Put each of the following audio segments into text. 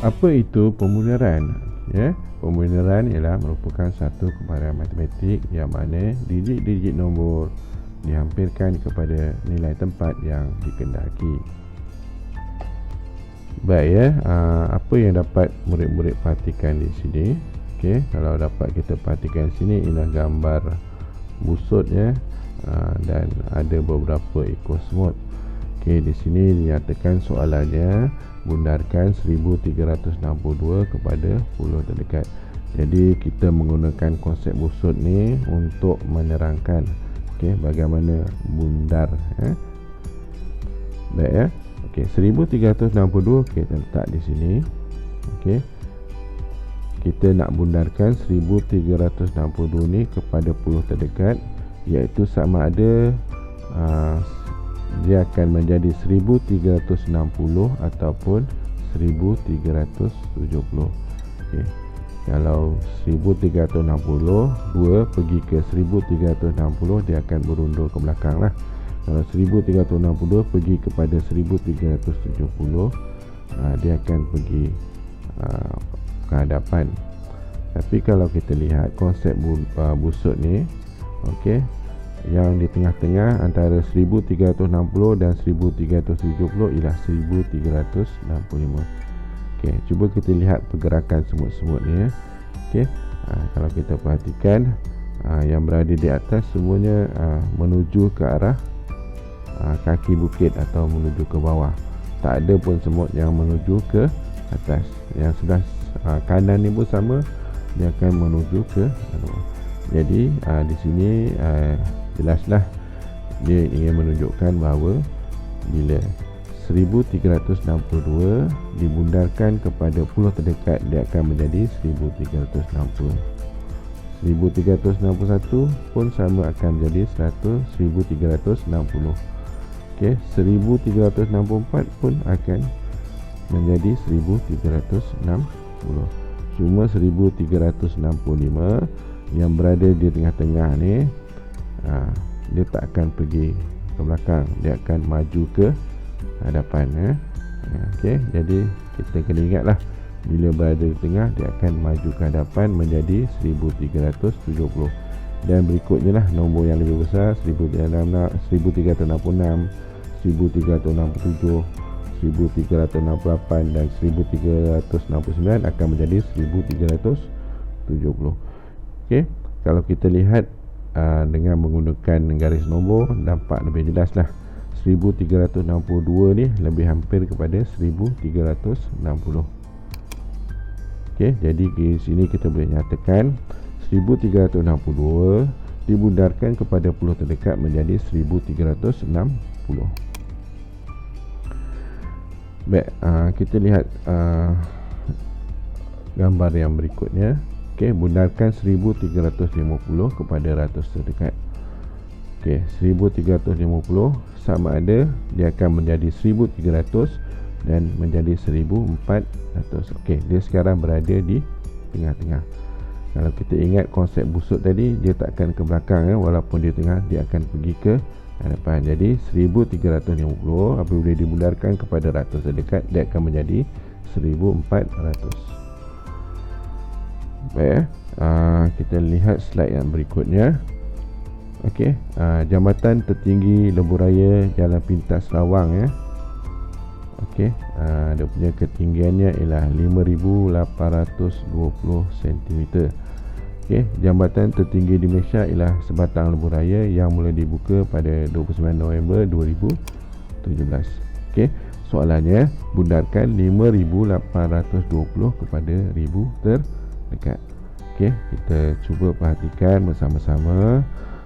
Apa itu pemunyaran? Ya, pemunyaran ialah merupakan satu kebaran matematik yang mana digit-digit nombor dihampirkan kepada nilai tempat yang dikendaki. Baik ya, apa yang dapat murid-murid perhatikan di sini? Okey, kalau dapat kita perhatikan sini ialah gambar busut ya, dan ada beberapa ekor semut. Okey, di sini dinyatakan soalannya bundarkan 1362 kepada 10 terdekat. Jadi kita menggunakan konsep busut ni untuk menerangkan bagaimana bundar baik ya. Okey, 1362 kita letak di sini. Okey, kita nak bundarkan 1362 ni kepada 10 terdekat, iaitu sama ada dia akan menjadi 1360 ataupun 1370. Okey, kalau 1360 2 pergi ke 1360 dia akan berundur ke belakang lah. Kalau 1362 pergi kepada 1370, dia akan pergi ke hadapan. Tapi kalau kita lihat konsep busut ni, okey, yang di tengah-tengah antara 1360 dan 1370 ialah 1365. Okey, cuba kita lihat pergerakan semut-semut ni ya. Okey, kalau kita perhatikan, yang berada di atas semuanya menuju ke arah kaki bukit atau menuju ke bawah. Tak ada pun semut yang menuju ke atas. Yang sebelah kanan ni pun sama, dia akan menuju ke bawah. Jadi di sini jelaslah dia ingin menunjukkan bahawa bila 1362 dibundarkan kepada 10 terdekat, dia akan menjadi 1360. 1361 pun sama akan menjadi 1360. Okey, 1364 pun akan menjadi 1360. Cuma 1365 yang berada di tengah-tengah ni, dia tak akan pergi ke belakang, dia akan maju ke hadapan ya. Okey, jadi kita kena ingatlah bila berada di tengah dia akan maju ke hadapan menjadi 1370. Dan berikutnya lah nombor yang lebih besar, 1366, 1367, 1368 dan 1369 akan menjadi 1370. Okey, kalau kita lihat dengan menggunakan garis nombor, nampak lebih jelas lah. 1362 ni lebih hampir kepada 1360. Okey, jadi di sini kita boleh nyatakan 1362 dibundarkan kepada 10 terdekat menjadi 1360. Baik, kita lihat gambar yang berikutnya. Okey, bundarkan 1350 kepada 100 terdekat. Okey, 1350 sama ada dia akan menjadi 1300 dan menjadi 1400. Okey, dia sekarang berada di tengah-tengah. Kalau kita ingat konsep busut tadi, dia tak akan ke belakang ya, walaupun di tengah dia akan pergi ke hadapan. Jadi 1350 apabila dibundarkan kepada 100 terdekat, dia akan menjadi 1400. Baik, kita lihat slide yang berikutnya. Okey, jambatan tertinggi lebuh raya Jalan Pintas Lawang ya. Okey, dia punya ketinggiannya ialah 5820 cm. Okey, jambatan tertinggi di Malaysia ialah Sebatang Lebuh Raya yang mula dibuka pada 29 November 2017. Okey, soalannya bundarkan 5820 kepada 1000 terdekat. Okey, kita cuba perhatikan bersama-sama.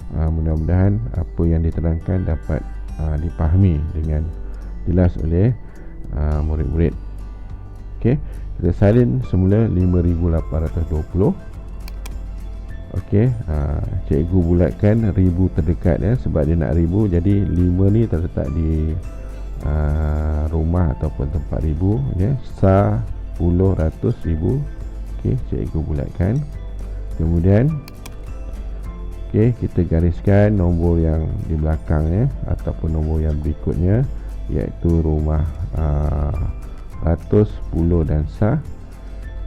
Mudah-mudahan apa yang diterangkan dapat dipahami dengan jelas oleh murid-murid. Okey, kita salin semula 5820. Okey, cikgu bulatkan 1000 terdekat ya, sebab dia nak 1000, jadi 5 ni terletak di rumah ataupun tempat 1000 ya, sa, puluh, ratus, 1000. Okey, cikgu bulatkan. Kemudian okey, kita gariskan nombor yang di belakang ya, ataupun nombor yang berikutnya, iaitu rumah ratus, puluh dan sah.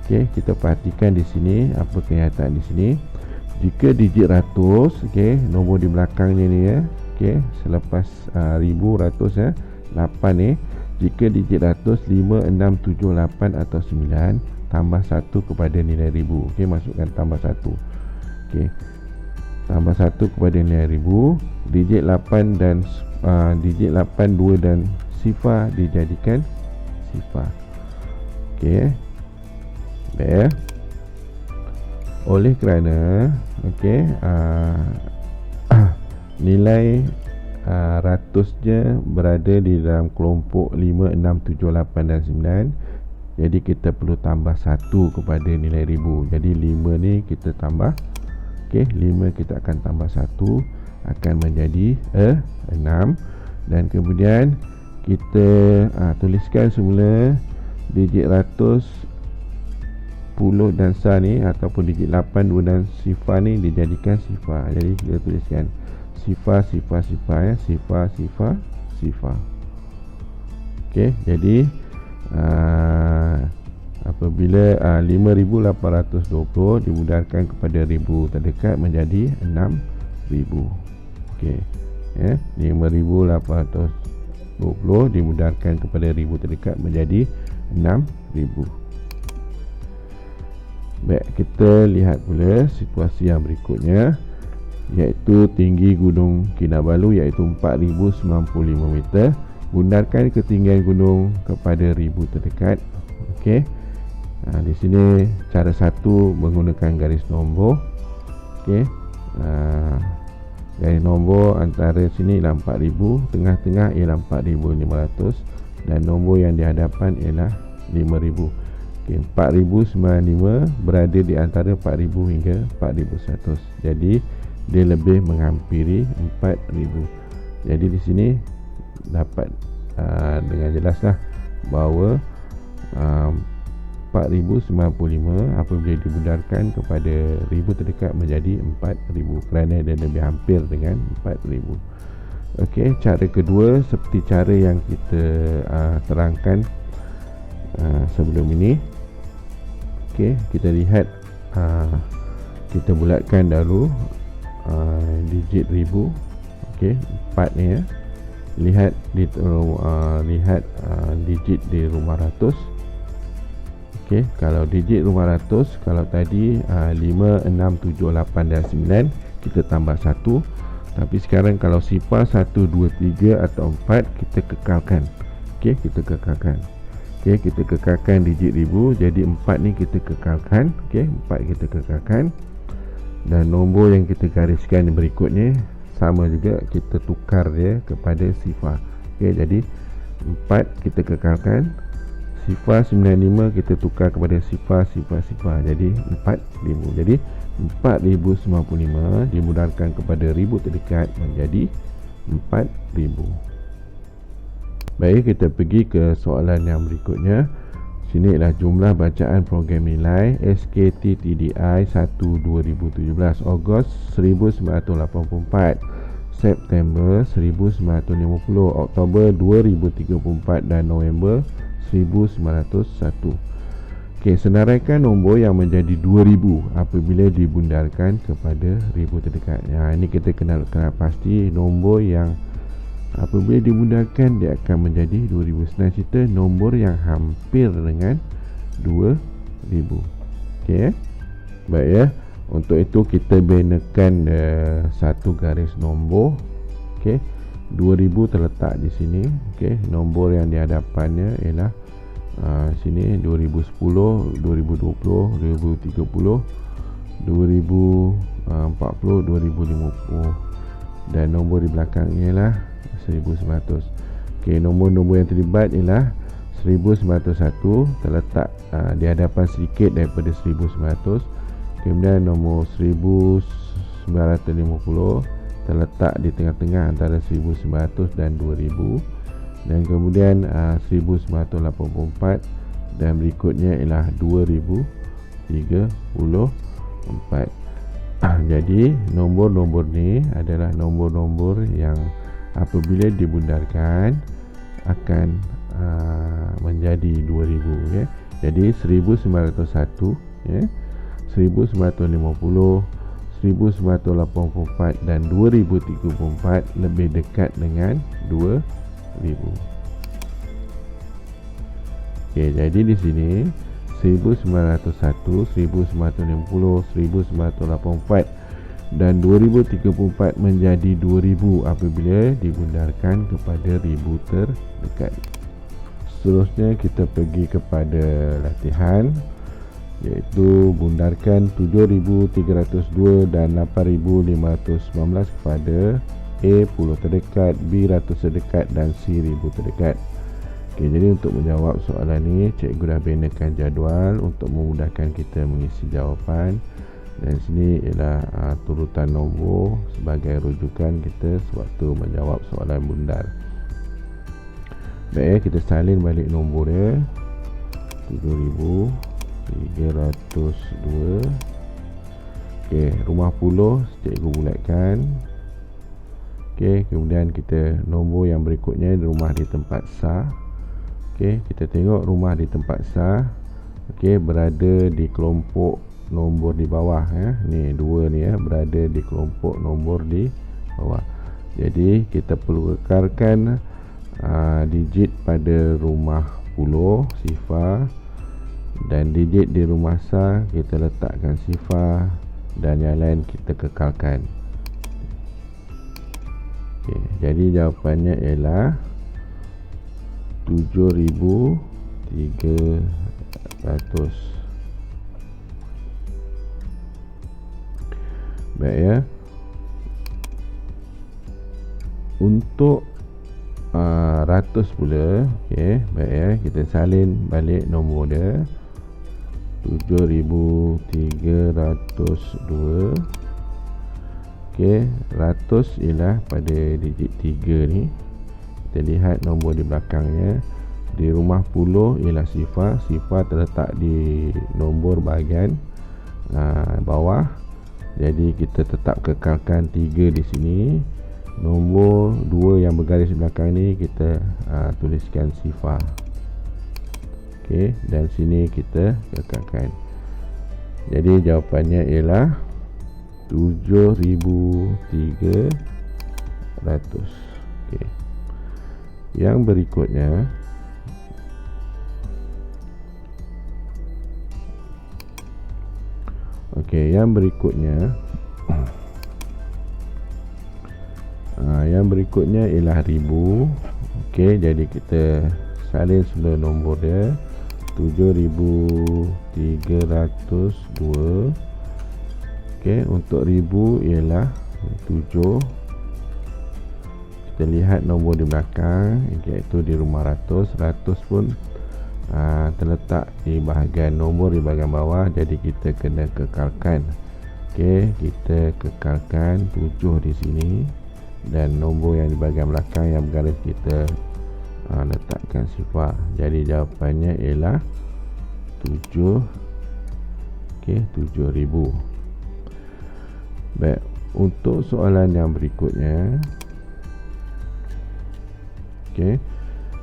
Okey, kita perhatikan di sini apa kenyataan di sini. Jika digit ratus, okey, nombor di belakangnya ni ya. Okey, selepas 1000 ratus ya, 8 ni. Jika digit ratus 5, 6, 7, 8 atau 9, tambah 1 kepada nilai 1000. Okey, masukkan tambah 1. Okey. Tambah 1 kepada nilai 1000. Digit 8 dan digit 8, 2 dan sifar dijadikan sifar. Okey. Baik. Oleh kerana okey, nilai ratusnya berada di dalam kelompok 5, 6, 7, 8 dan 9, jadi kita perlu tambah 1 kepada nilai 1000. Jadi 5 ni kita tambah. Okey, 5 kita akan tambah 1, akan menjadi 6. Dan kemudian kita tuliskan semula digit ratus, puluh dan sah ni, ataupun digit 8, 2 dan sifar ni dijadikan sifar. Jadi kita tuliskan sifar, sifar, sifar ya. Sifar, sifar, sifar. Okey, jadi apabila 5820 dimudahkan kepada 1000 terdekat menjadi 6000. Okey ya, 5820 dimudahkan kepada 1000 terdekat menjadi 6000. Baik, kita lihat pula situasi yang berikutnya, iaitu tinggi Gunung Kinabalu iaitu 4095 meter. Bundarkan ketinggian gunung kepada 1000 terdekat. Okey. Di sini cara satu menggunakan garis nombor. Okey. Garis nombor antara sini ialah 4000, tengah-tengah ialah 4500 dan nombor yang di hadapan ialah 5000. Okey, 4095 berada di antara 4000 hingga 4100. Jadi dia lebih menghampiri 4000. Jadi di sini dapat dengan jelaslah bahawa 4095 apabila dibudarkan kepada 1000 terdekat menjadi 4000 kerana dia lebih hampir dengan 4000. Okey, cara kedua seperti cara yang kita terangkan sebelum ini. Okey, kita lihat, kita bulatkan dahulu digit 1000. Okey, 4 ni ya. Lihat digit di rumah ratus. Okey, kalau digit rumah ratus, kalau tadi 5, 6, 7, 8 dan 9 kita tambah 1. Tapi sekarang kalau sifar 1, 2, 3 atau 4 kita kekalkan. Okey, kita kekalkan. Okey, kita kekalkan digit 1000. Jadi 4 ni kita kekalkan. Okey, 4 kita kekalkan. Dan nombor yang kita gariskan berikutnya sama juga, kita tukar dia kepada sifar. Okey, jadi 4 kita kekalkan. Sifar 95 kita tukar kepada sifar, sifar, sifar. Jadi 4000. Jadi 4095 dimudahkan kepada 1000 terdekat menjadi 4000. Baik, kita pergi ke soalan yang berikutnya. Sini ialah jumlah bacaan program nilai SKT-TDI 1 2017, Ogos 1984, September 1950, Oktober 2034 dan November 1901. Okey, senaraikan nombor yang menjadi 2000 apabila dibundarkan kepada 1000 terdekat. Ini kita kena pasti nombor yang apabila dibundarkan dia akan menjadi 2000. Senang cerita nombor yang hampir dengan 2000. Okey. Baik ya. Untuk itu kita benakan satu garis nombor. Okey. 2000 terletak di sini. Okey. Nombor yang di hadapannya ialah sini 2010, 2020, 2030, 2040, 2050 dan nombor di belakangnya ialah 1900. Okey, nombor-nombor yang terlibat ialah 1901 terletak di hadapan sedikit daripada 1900. Kemudian nombor 1950 terletak di tengah-tengah antara 1900 dan 2000. Dan kemudian 1984 dan berikutnya ialah 2034. Jadi nombor-nombor ni adalah nombor-nombor yang apabila dibundarkan akan menjadi 2000 ya. Jadi 1901 ya, 1950, 1984 dan 2034 lebih dekat dengan 2000. Okey, jadi di sini 1901, 1950, 1984 dan 2034 menjadi 2000 apabila dibundarkan kepada ribu terdekat. Seterusnya kita pergi kepada latihan, iaitu bundarkan 7302 dan 8519 kepada A puluh terdekat, B ratus terdekat dan C 1000 terdekat. Okey, jadi untuk menjawab soalan ni, cikgu dah binakan jadual untuk memudahkan kita mengisi jawapan. Dan sini ialah turutan nombor sebagai rujukan kita sewaktu menjawab soalan bundar. Baik, kita salin balik nombor dia. 7302. Okey, rumah puluh cikgu bulatkan. Okey, kemudian kita nombor yang berikutnya rumah di tempat sah. Okey, kita tengok rumah di tempat sah. Okey, berada di kelompok nombor di bawah ya. Ni dua ni ya, berada di kelompok nombor di bawah. Jadi kita perlu kekalkan digit pada rumah puluh sifar, dan digit di rumah sah kita letakkan sifar, dan yang lain kita kekalkan. Okey, jadi jawapannya ialah 7300. Baik ya. Untuk ratus pula, okey, baik ya, kita salin balik nombor dia. 7302. Okey, ratus ialah pada digit 3 ni. Kita lihat nombor di belakangnya. Di rumah puluh ialah sifar. Sifar terletak di nombor bahagian bawah. Jadi kita tetap kekalkan 3 di sini. Nombor 2 yang bergaris belakang ni kita tuliskan sifar. Okey, dan sini kita kekalkan. Jadi jawapannya ialah 7300. Okey. Yang berikutnya, yang berikutnya ialah 1000. Okey, jadi kita salin semula nombor dia. 7302. Okey, untuk 1000 ialah 7. Kita lihat nombor di belakang, iaitu di rumah ratus. Ratus pun terletak di bahagian nombor di bahagian bawah, jadi kita kena kekalkan. Okey, kita kekalkan 7 di sini, dan nombor yang di bahagian belakang yang bergaris kita letakkan sifar. Jadi jawapannya ialah 7. Okey, 7000. Baik, untuk soalan yang berikutnya, okey,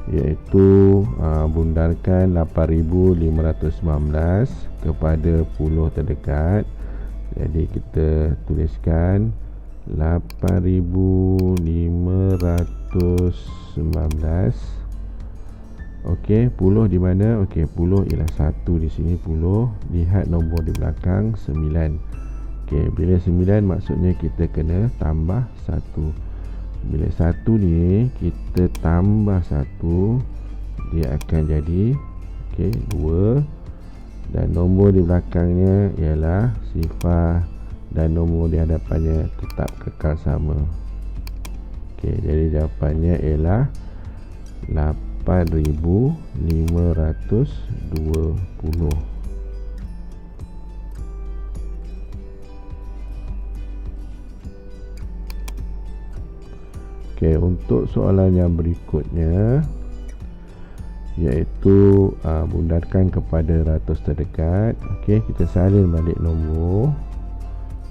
iaitu bundarkan 8519 kepada puluh terdekat. Jadi kita tuliskan 8519. Okey, puluh di mana? Okey, puluh ialah 1 di sini. Puluh, lihat nombor di belakang 9. Okey, bila 9 maksudnya kita kena tambah 1. Bila 1 ni kita tambah 1, dia akan jadi 2, dan nombor di belakangnya ialah sifar, dan nombor di hadapannya tetap kekal sama. Okey, jadi jawapannya ialah 8520. Okey, untuk soalan yang berikutnya, iaitu bundarkan kepada ratus terdekat. Okey, kita salin balik nombor.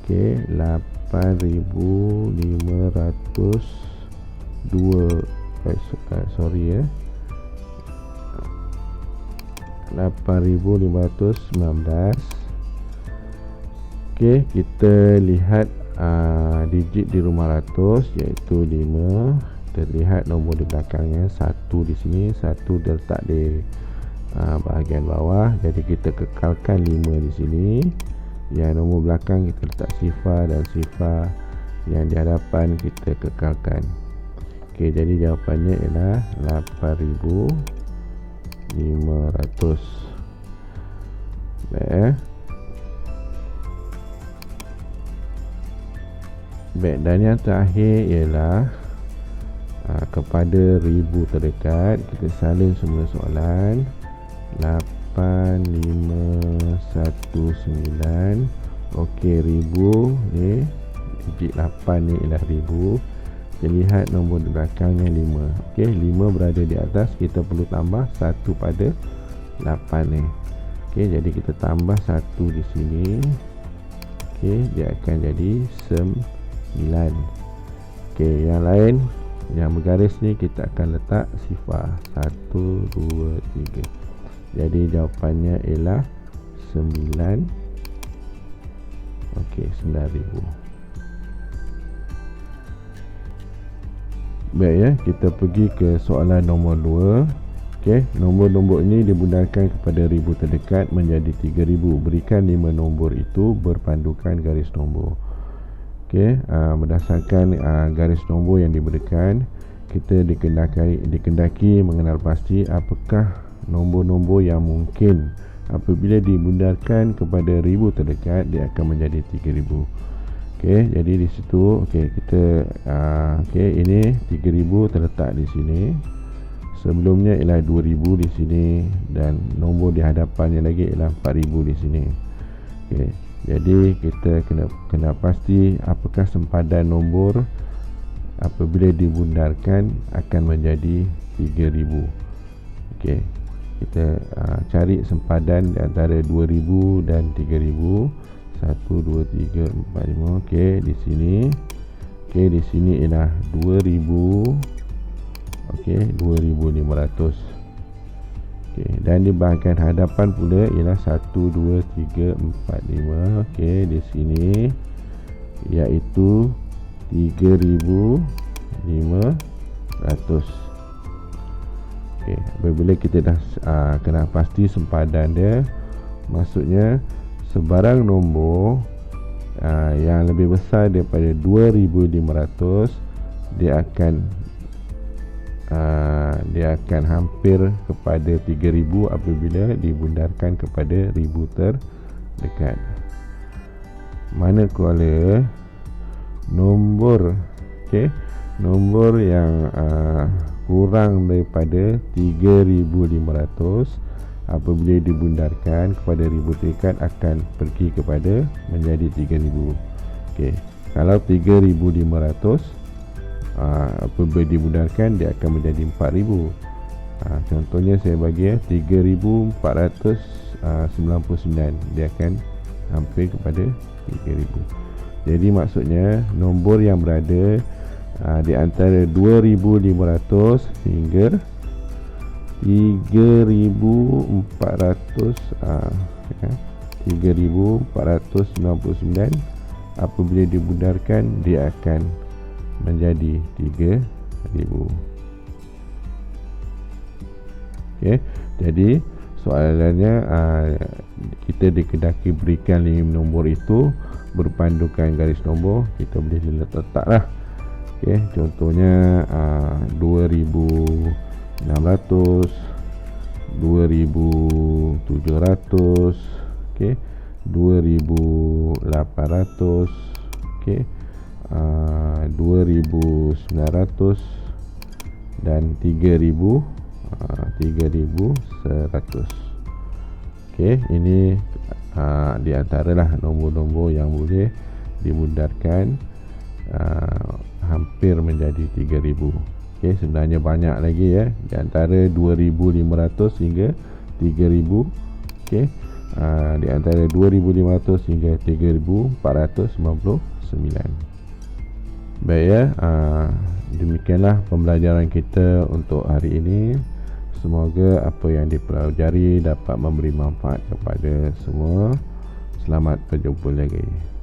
Okey, 8502. Sorry ya. 8519. Okey, kita lihat digit di rumah ratus iaitu 5. Kita lihat nombor di belakangnya 1 di sini, 1 letak di bahagian bawah, jadi kita kekalkan 5 di sini. Yang nombor belakang kita letak sifar dan sifar, yang di hadapan kita kekalkan. Okey, jadi jawapannya ialah 8500. Baik, baik, dan yang terakhir ialah kepada ribu terdekat. Kita salin semua soalan. 8519. Okey, ribu ni digit 8 ni ialah ribu. Kita lihat nombor di belakangnya 5. Okey, 5 berada di atas, kita perlu tambah 1 pada 8 ni. Okey, jadi kita tambah 1 di sini. Okey, dia akan jadi 9. Okey, yang lain yang bergaris ni kita akan letak sifar 1, 2, 3. Jadi jawapannya ialah 9. Okey, 9000. Baik ya, kita pergi ke soalan nombor 2. Okey, nombor-nombor ini dibundarkan kepada ribu terdekat menjadi 3000. Berikan 5 nombor itu berpandukan garis nombor. Okey, berdasarkan garis nombor yang diberikan, kita dikendaki mengenal pasti apakah nombor-nombor yang mungkin apabila dibundarkan kepada ribu terdekat dia akan menjadi 3000. Okey, jadi di situ kita okey, ini 3000 terletak di sini. Sebelumnya ialah 2000 di sini dan nombor di hadapannya lagi ialah 4000 di sini. Okey, jadi kita kena pasti apakah sempadan nombor apabila dibundarkan akan menjadi 3000. Okey, kita cari sempadan di antara 2000 dan 3000. 1, 2, 3, 4, 5. Okey, di sini. Okey, di sini ialah 2000. Okey, 2500. Okey, dan di bahagian hadapan pula ialah 1, 2, 3, 4, 5. Okey, di sini iaitu 3500. Okey, apabila kita dah kena pasti sempadan dia, maksudnya sebarang nombor yang lebih besar daripada 2500 dia akan hampir kepada 3000 apabila dibundarkan kepada ribu terdekat. Manakala nombor nombor yang kurang daripada 3500 apabila dibundarkan kepada ribu terdekat akan pergi kepada menjadi 3000. Okey, kalau 3500 apabila dibundarkan dia akan menjadi 4000. Contohnya saya bagi 3499, dia akan hampir kepada 3000. Jadi maksudnya nombor yang berada di antara 2500 hingga 3499 apabila dibundarkan dia akan menjadi 3000. Okey, jadi soalannya kita dikendaki berikan 5 nombor itu berpandukan garis nombor. Kita boleh letaklah. Okey, contohnya 2600, 2700, okey, 2800, okey, 2900 dan 3100. Okey, ini di antaralah nombor-nombor yang boleh dibundarkan hampir menjadi 3000. Okey, sebenarnya banyak lagi ya, di antara 2500 hingga 3000. Okey, di antara 2500 hingga 3499. Baik ya, demikianlah pembelajaran kita untuk hari ini. Semoga apa yang dipelajari dapat memberi manfaat kepada semua. Selamat berjumpa lagi.